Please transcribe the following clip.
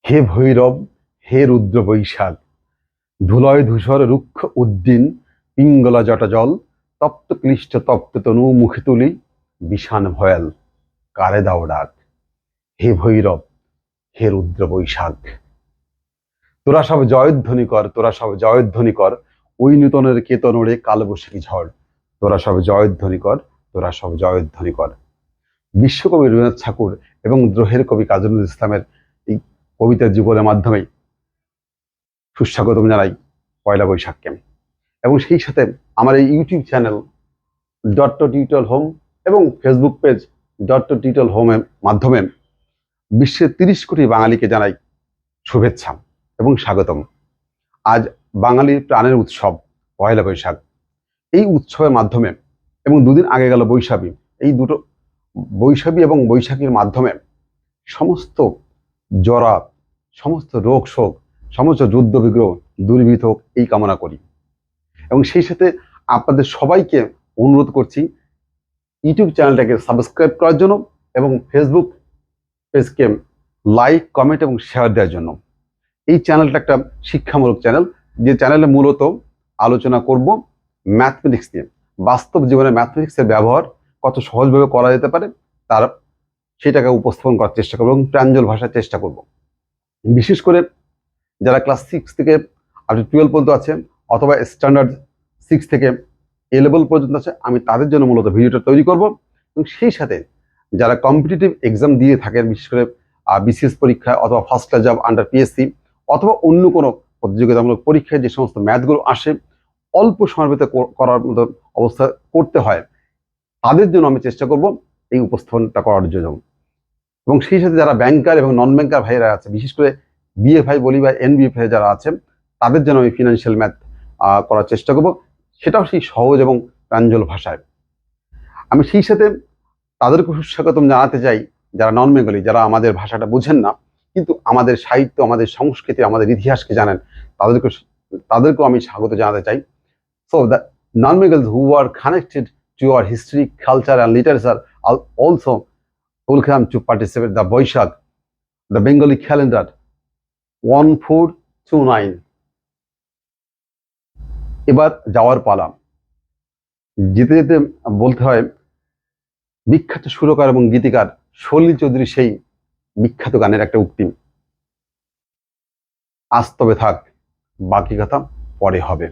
হে ভৈরব, হে রুদ্র বৈশাখ, ধুলয় ধূসর রুক্ষ উদ্দিন, পিঙ্গলা জটা জল, তপ্ত ক্লিষ্ট তপ্ত তনু মুখে তুলি, বিষাণ ভয়াল, কারে দাও ডাক। হে ভৈরব, হে রুদ্র বৈশাখ, তোরা সব জয়ধ্বনি কর, তোরা সব জয়ধ্বনি কর, ওই নূতনের কেতনরে কালবৈশাখী ঝড়। তোরা সব জয়ধ্বনি কর, তোরা সব জয়ধ্বনি কর। বিশ্বকবি রবীন্দ্রনাথ ঠাকুর এবং দ্রোহের কবি কাজী নজরুল ইসলামের এই কবিতার যুগলের মাধ্যমে সুস্বাগতম জানাই পয়লা বৈশাখকে। এবং সেই সাথে আমার এই ইউটিউব চ্যানেল টিউটোরিয়াল হোম এবং ফেসবুক পেজ টিউটোরিয়াল হোমের মাধ্যমে বিশ্বের 30 কোটি বাঙালিকে জানাই শুভেচ্ছা এবং স্বাগতম। আজ বাঙালির প্রাণের উৎসব পয়লা বৈশাখ। এই উৎসবের মাধ্যমে এবং দুদিন আগে গেল বৈশাখী, এই দুটো বৈশাখী এবং বৈশাখীর মাধ্যমে সমস্ত জরা, সমস্ত রোগ শোক, সমস্ত যুদ্ধ বিগ্রহ দূরীভূত হোক এই কামনা করি। এবং সেই সাথে আপনাদের সবাইকে অনুরোধ করছি ইউটিউব চ্যানেলটাকে সাবস্ক্রাইব করার জন্য এবং ফেসবুক পেজকে লাইক, কমেন্ট এবং শেয়ার দেওয়ার জন্য। এই চ্যানেলটা একটা শিক্ষামূলক চ্যানেল, যে চ্যানেলে মূলত আলোচনা করব ম্যাথমেটিক্স নিয়ে। বাস্তব জীবনে ম্যাথমেটিক্সের ব্যবহার কত সহজভাবে করা যেতে পারে তার সেটাকে উপস্থাপন করার চেষ্টা করবো এবং প্রাঞ্জল ভাষার চেষ্টা করব। বিশেষ করে যারা ক্লাস 6 থেকে আপ টু 12 পর্যন্ত আছে অথবা স্ট্যান্ডার্ড 6 থেকে এ লেভেল পর্যন্ত আছে, আমি তাদের জন্য মূলত ভিডিওটা তৈরি করব। এবং সেই সাথে যারা কম্পিটিটিভ এক্সাম দিয়ে থাকেন, বিশেষ করে বিসিএস পরীক্ষা অথবা first class job under PSC অথবা অন্য কোনো প্রতিযোগিতামূলক পরীক্ষায় যে সমস্ত ম্যাথগুলো আসে অল্প সময়ের ভিতরে করার মতো অবস্থা করতে হয়, তাদের জন্য আমি চেষ্টা করব এই উপস্থাপনটা করার জন্য। এবং সেই সাথে যারা ব্যাংকার এবং নন ব্যাংকার ভাইয়েরা আছে, বিশেষ করে বিএফআই বলি বা এনবিএফআই যারা আছেন, তাদের জন্য আমি ফিনান্সিয়াল ম্যাথ করার চেষ্টা করব, সেটাও সেই সহজ এবং প্রাঞ্জল ভাষায়। আমি সেই সাথে তাদেরকে সুস্বাগতম জানাতে চাই যারা নন বেঙ্গলি, যারা আমাদের ভাষাটা বুঝেন না কিন্তু আমাদের সাহিত্য, আমাদের সংস্কৃতি, আমাদের ইতিহাসকে জানেন, তাদেরকেও আমি স্বাগত জানাতে চাই। So the non Bengal's who are connected to our history, culture and literature are also welcome to participate the Boishak, the Bengali calendar 1429. এবার যাওয়ার পালা। যেতে যেতে বলতে হয় বিখ্যাত সুরকার এবং গীতিকার সলিল চৌধুরী সেই বিখ্যাত গানের একটা উক্তি, আজ তবে থাক, বাকি কথা পরে হবে।